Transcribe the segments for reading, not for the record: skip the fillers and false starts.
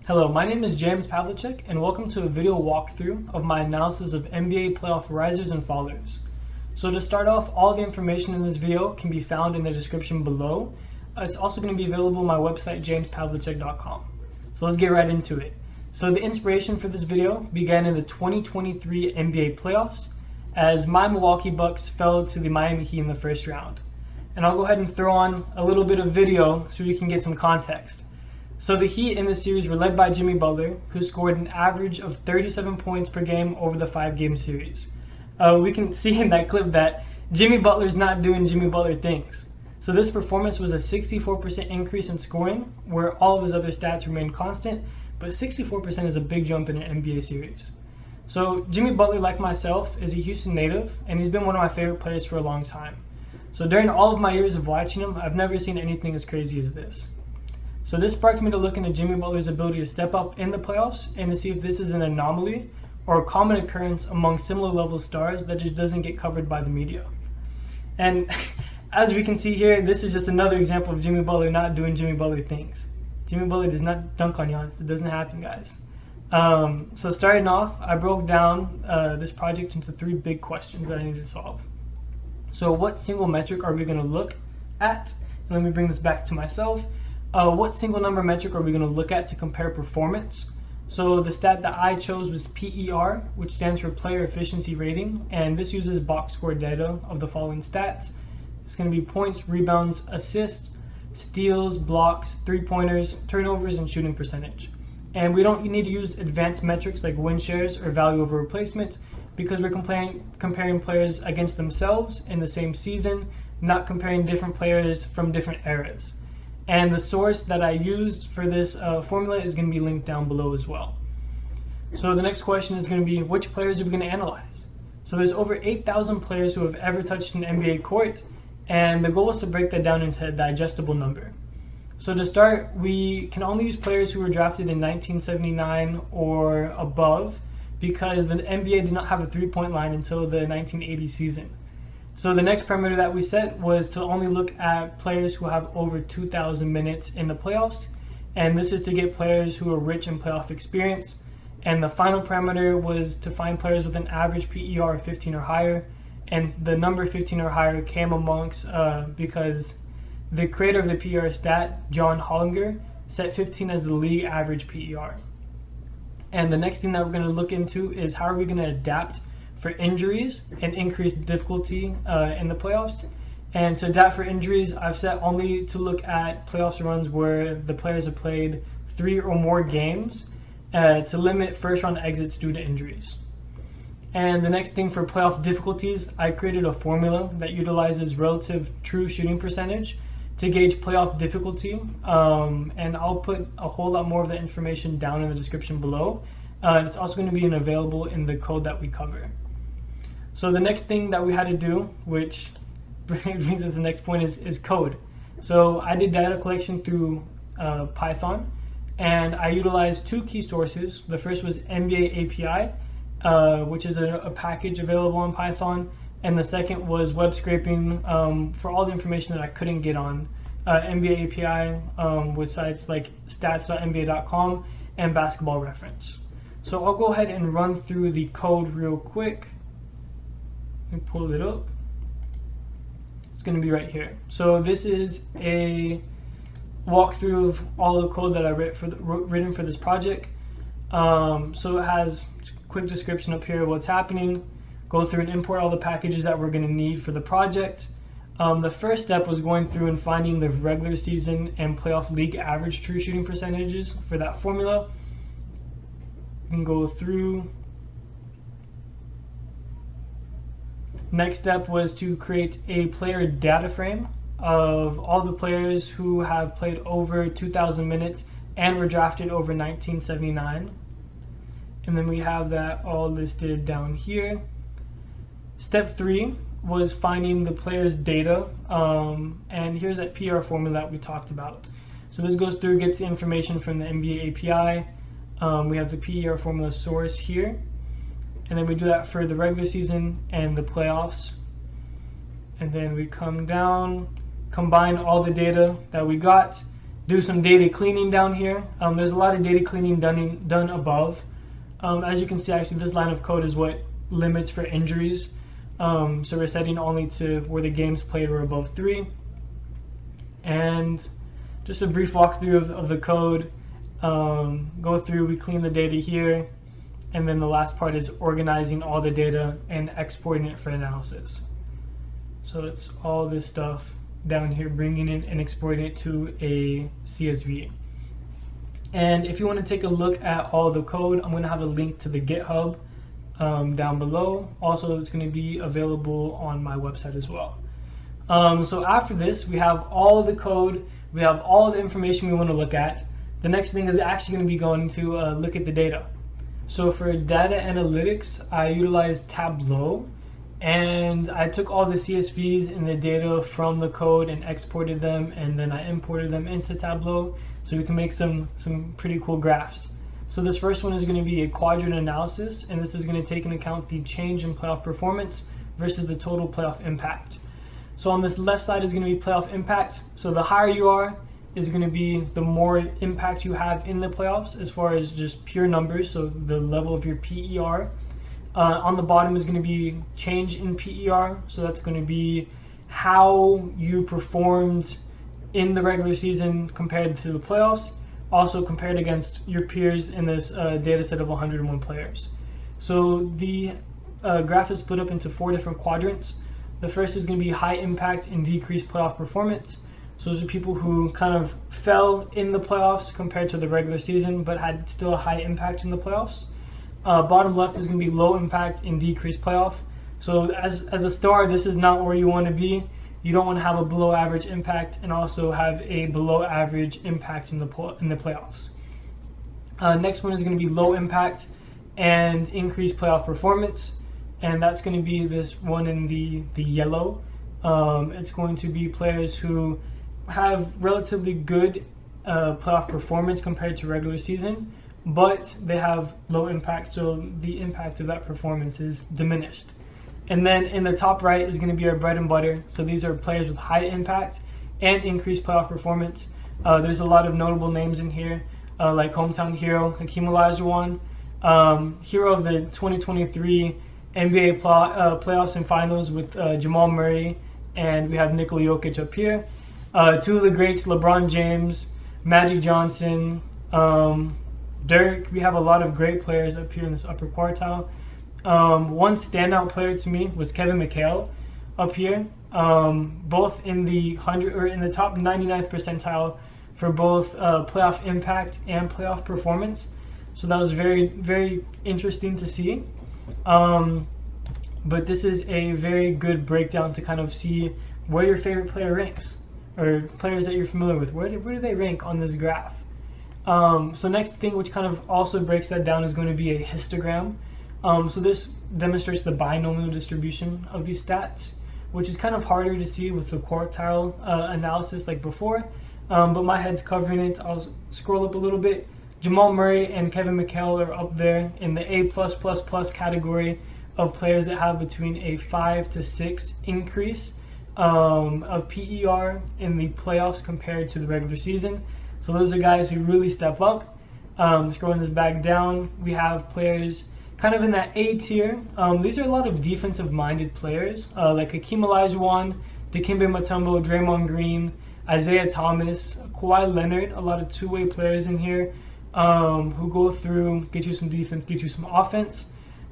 Hello, my name is James Pavlicek, and welcome to a video walkthrough of my analysis of NBA playoff risers and fallers. So to start off, all the information in this video can be found in the description below. It's also going to be available on my website, jamespavlicek.com. So let's get right into it. So the inspiration for this video began in the 2023 NBA playoffs, as my Milwaukee Bucks fell to the Miami Heat in the first round. And I'll go ahead and throw on a little bit of video so you can get some context. So the Heat in this series were led by Jimmy Butler, who scored an average of 37 points per game over the 5-game series. We can see in that clip that Jimmy Butler's not doing Jimmy Butler things. So this performance was a 64% increase in scoring, where all of his other stats remained constant, but 64% is a big jump in an NBA series. So Jimmy Butler, like myself, is a Houston native, and he's been one of my favorite players for a long time. So during all of my years of watching him, I've never seen anything as crazy as this. So this sparked me to look into Jimmy Butler's ability to step up in the playoffs and to see if this is an anomaly or a common occurrence among similar level stars that just doesn't get covered by the media. And as we can see here, this is just another example of Jimmy Butler not doing Jimmy Butler things. Jimmy Butler does not dunk on Giannis. It doesn't happen, guys. So starting off, I broke down this project into 3 big questions that I needed to solve. So what single metric are we going to look at? And let me bring this back to myself. What single number metric are we going to look at to compare performance? So the stat that I chose was PER, which stands for Player Efficiency Rating, and this uses box score data of the following stats. It's going to be points, rebounds, assists, steals, blocks, three-pointers, turnovers, and shooting percentage. And we don't need to use advanced metrics like win shares or value over replacement, because we're comparing players against themselves in the same season, not comparing different players from different eras. And the source that I used for this formula is going to be linked down below as well. So the next question is going to be, which players are we going to analyze? So there's over 8,000 players who have ever touched an NBA court, and the goal is to break that down into a digestible number. So to start, we can only use players who were drafted in 1979 or above, because the NBA did not have a three-point line until the 1980 season. So the next parameter that we set was to only look at players who have over 2,000 minutes in the playoffs, and this is to get players who are rich in playoff experience. And the final parameter was to find players with an average PER of 15 or higher, and the number 15 or higher came amongst because the creator of the PER stat, John Hollinger, set 15 as the league average PER. And the next thing that we're going to look into is how are we going to adapt for injuries and increased difficulty in the playoffs. And to adapt for injuries, I've set only to look at playoffs runs where the players have played 3 or more games to limit first round exits due to injuries. And the next thing for playoff difficulties, I created a formula that utilizes relative true shooting percentage to gauge playoff difficulty, and I'll put a whole lot more of the information down in the description below. And it's also going to be available in the code that we cover. So the next thing that we had to do, which brings us to the next point, is code. So I did data collection through Python, and I utilized 2 key sources. The first was NBA API, which is a package available on Python, and the second was web scraping for all the information that I couldn't get on NBA API with sites like stats.nba.com and Basketball Reference. So I'll go ahead and run through the code real quick. Let me pull it up. It's going to be right here. So this is a walkthrough of all the code that I written for this project. So it has a quick description up here of what's happening. Go through and import all the packages that we're going to need for the project. The first step was going through and finding the regular season and playoff league average true shooting percentages for that formula. You can go through. Next step was to create a player data frame of all the players who have played over 2,000 minutes and were drafted over 1979. And then we have that all listed down here. Step 3 was finding the player's data, and here's that PR formula that we talked about. So this goes through, gets the information from the NBA API. We have the PER formula source here, and then we do that for the regular season and the playoffs. And then we come down, combine all the data that we got, do some data cleaning down here. There's a lot of data cleaning done above. As you can see, actually this line of code is what limits for injuries. So we're setting only to where the games played were above 3. And just a brief walkthrough of the code. Go through, we clean the data here, and then the last part is organizing all the data and exporting it for analysis. So it's all this stuff down here, bringing it and exporting it to a CSV. And if you want to take a look at all the code, I'm going to have a link to the GitHub down below. Also, it's going to be available on my website as well. So after this, we have all the code, we have all the information we want to look at. The next thing is actually going to be going to look at the data. So for data analytics, I utilized Tableau, and I took all the CSVs and the data from the code and exported them, and then I imported them into Tableau so we can make some pretty cool graphs. So this first one is going to be a quadrant analysis, and this is going to take into account the change in playoff performance versus the total playoff impact. So on this left side is going to be playoff impact. So the higher you are is going to be the more impact you have in the playoffs as far as just pure numbers, so the level of your PER. On the bottom is going to be change in PER, so that's going to be how you performed in the regular season compared to the playoffs, also compared against your peers in this data set of 101 players. So the graph is split up into 4 different quadrants. The first is going to be high impact and decreased playoff performance. So those are people who kind of fell in the playoffs compared to the regular season, but had still a high impact in the playoffs. Bottom left is going to be low impact and decreased playoff. So as a star, this is not where you want to be. You don't want to have a below average impact and also have a below average impact in the playoffs. Next one is going to be low impact and increased playoff performance, and that's going to be this one in the yellow. It's going to be players who have relatively good playoff performance compared to regular season, but they have low impact, so the impact of that performance is diminished. And then in the top right is going to be our bread and butter. So these are players with high impact and increased playoff performance. There's a lot of notable names in here, like hometown hero Hakeem Olajuwon, hero of the 2023 NBA playoffs and finals with Jamal Murray, and we have Nikola Jokic up here. 2 of the greats, LeBron James, Magic Johnson, Dirk. We have a lot of great players up here in this upper quartile. One standout player to me was Kevin McHale up here, both in the top 99th percentile for both playoff impact and playoff performance. So that was very, very interesting to see. But this is a very good breakdown to kind of see where your favorite player ranks, or players that you're familiar with. Where do they rank on this graph? So next thing, which kind of also breaks that down, is going to be a histogram. So this demonstrates the binomial distribution of these stats, which is kind of harder to see with the quartile analysis like before. But my head's covering it. I'll scroll up a little bit. Jamal Murray and Kevin McHale are up there in the A+++ category of players that have between a 5 to 6 increase of PER in the playoffs compared to the regular season. So those are guys who really step up. Scrolling this back down, we have players kind of in that A tier. These are a lot of defensive-minded players, like Hakeem Olajuwon, Dikembe Mutombo, Draymond Green, Isaiah Thomas, Kawhi Leonard, a lot of two-way players in here who go through, get you some defense, get you some offense.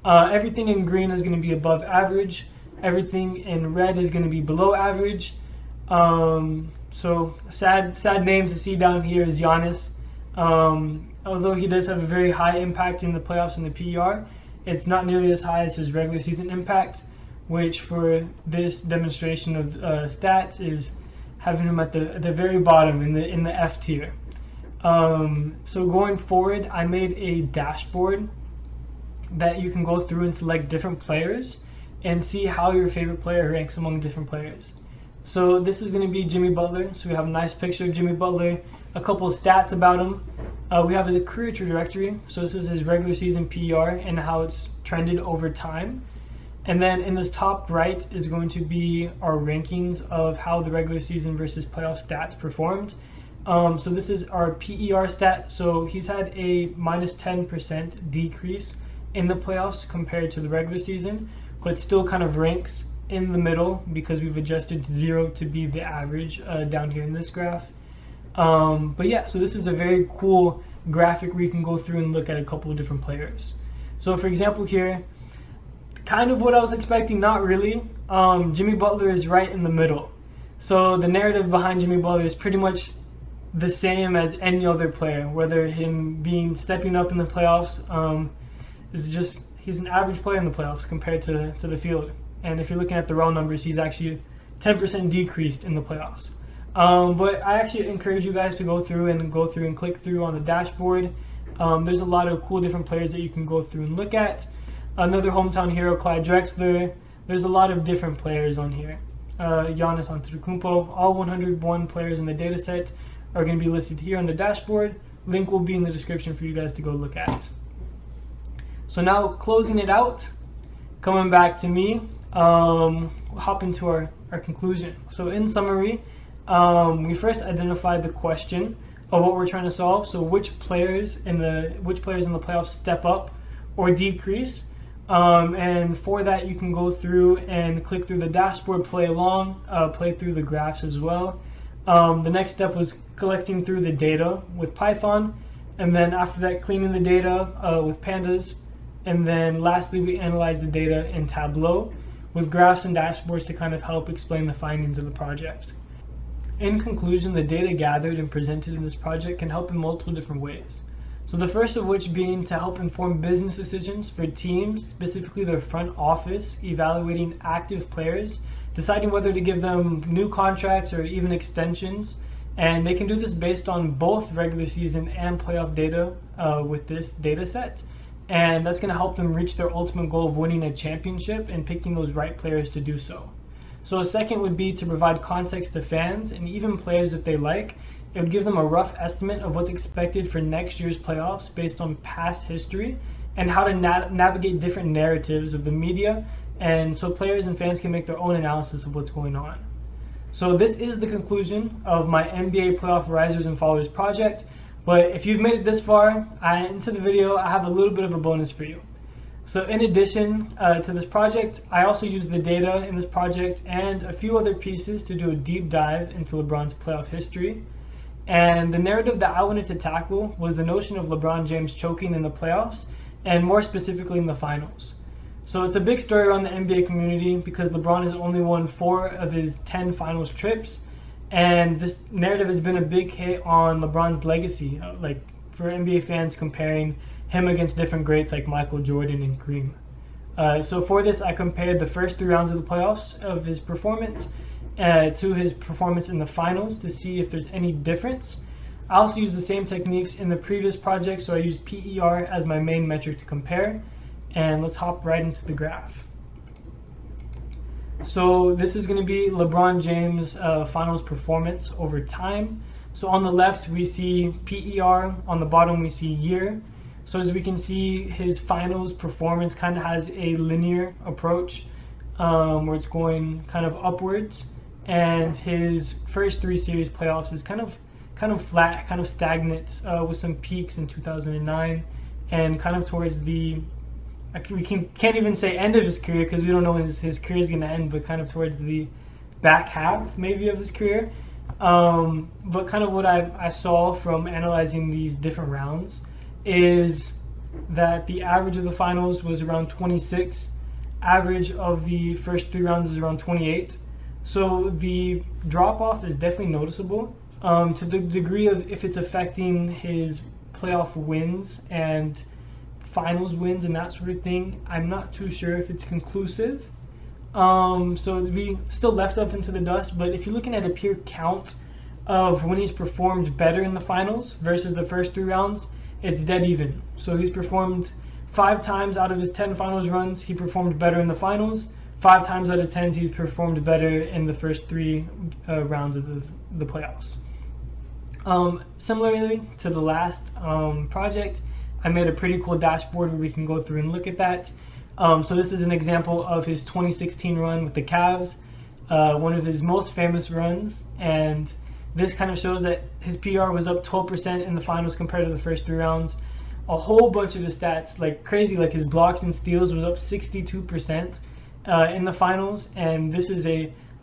Everything in green is going to be above average. Everything in red is going to be below average. So sad name to see down here is Giannis. Although he does have a very high impact in the playoffs and the PER, it's not nearly as high as his regular season impact, which for this demonstration of stats is having him at the very bottom in the F tier. So going forward, I made a dashboard that you can go through and select different players and see how your favorite player ranks among different players. So this is going to be Jimmy Butler. So we have a nice picture of Jimmy Butler, a couple of stats about him. We have his career trajectory. So this is his regular season PER and how it's trended over time. And then in this top right is going to be our rankings of how the regular season versus playoff stats performed. So this is our PER stat. So he's had a minus 10% decrease in the playoffs compared to the regular season, but still kind of ranks in the middle because we've adjusted 0 to be the average down here in this graph. But yeah, so this is a very cool graphic where you can go through and look at a couple of different players. So for example here, kind of what I was expecting, not really. Jimmy Butler is right in the middle. So the narrative behind Jimmy Butler is pretty much the same as any other player, whether him stepping up in the playoffs is just, he's an average player in the playoffs compared to the field. And if you're looking at the raw numbers, he's actually 10% decreased in the playoffs. But I actually encourage you guys to go through and click through on the dashboard. There's a lot of cool different players that you can go through and look at. Another hometown hero, Clyde Drexler. There's a lot of different players on here. Giannis Antetokounmpo. All 101 players in the data set are going to be listed here on the dashboard. Link will be in the description for you guys to go look at. So now closing it out, coming back to me, we'll hop into our conclusion. So in summary, we first identified the question of what we're trying to solve. So which players in the playoffs step up or decrease, and for that you can go through and click through the dashboard, play along, play through the graphs as well. The next step was collecting through the data with Python, and then after that cleaning the data with pandas, and then lastly we analyzed the data in Tableau with graphs and dashboards to kind of help explain the findings of the project. In conclusion, the data gathered and presented in this project can help in multiple different ways. So the first of which being to help inform business decisions for teams, specifically their front office, evaluating active players, deciding whether to give them new contracts or even extensions. And they can do this based on both regular season and playoff data with this data set. And that's going to help them reach their ultimate goal of winning a championship and picking those right players to do so. So a second would be to provide context to fans and even players if they like. It would give them a rough estimate of what's expected for next year's playoffs based on past history and how to navigate different narratives of the media, and so players and fans can make their own analysis of what's going on. So this is the conclusion of my NBA Playoff Risers and Fallers project. But if you've made it this far into the video, I have a little bit of a bonus for you. So in addition to this project, I also used the data in this project and a few other pieces to do a deep dive into LeBron's playoff history. And the narrative that I wanted to tackle was the notion of LeBron James choking in the playoffs, and more specifically in the finals. So it's a big story around the NBA community because LeBron has only won 4 of his 10 finals trips. And this narrative has been a big hit on LeBron's legacy, like for NBA fans comparing him against different greats like Michael Jordan and Kareem. So for this, I compared the first 3 rounds of the playoffs of his performance to his performance in the finals to see if there's any difference. I also used the same techniques in the previous project, so I used PER as my main metric to compare. And let's hop right into the graph. So this is going to be LeBron James' finals performance over time. So on the left we see PER, on the bottom we see year. So as we can see, his finals performance kind of has a linear approach where it's going kind of upwards, and his first 3 series playoffs is kind of flat, kind of stagnant, with some peaks in 2009 and kind of towards the, we can't even say end of his career because we don't know when his career is going to end, but kind of towards the back half maybe of his career. But kind of what I saw from analyzing these different rounds is that the average of the finals was around 26, average of the first 3 rounds is around 28. So the drop off is definitely noticeable. To the degree of if it's affecting his playoff wins and finals wins and that sort of thing, I'm not too sure if it's conclusive. So we still left up into the dust, but if you're looking at a pure count of when he's performed better in the finals versus the first 3 rounds, it's dead even. So he's performed 5 times out of his 10 finals runs, he performed better in the finals. 5 times out of 10, he's performed better in the first 3 rounds of the playoffs. Similarly to the last project, I made a pretty cool dashboard where we can go through and look at that. So this is an example of his 2016 run with the Cavs, one of his most famous runs. And This kind of shows that his PR was up 12% in the finals compared to the first 3 rounds. A whole bunch of his stats, like crazy, like his blocks and steals was up 62% in the finals. And this is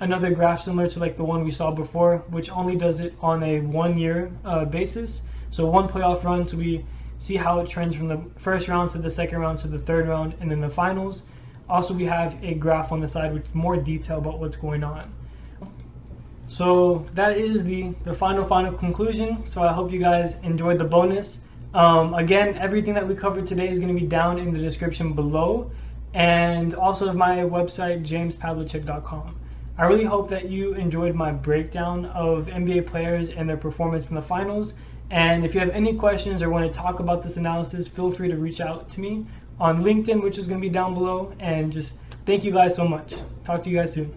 another graph similar to like the one we saw before, which only does it on a 1-year basis. So 1 playoff run, so we see how it trends from the first round to the second round to the third round and then the finals. Also, we have a graph on the side with more detail about what's going on. So that is the final conclusion. So I hope you guys enjoyed the bonus. Again, everything that we covered today is going to be down in the description below, and also my website, jamespavlicek.com. I really hope that you enjoyed my breakdown of NBA players and their performance in the finals. And if you have any questions or want to talk about this analysis, feel free to reach out to me on LinkedIn, which is going to be down below. And just thank you guys so much. Talk to you guys soon.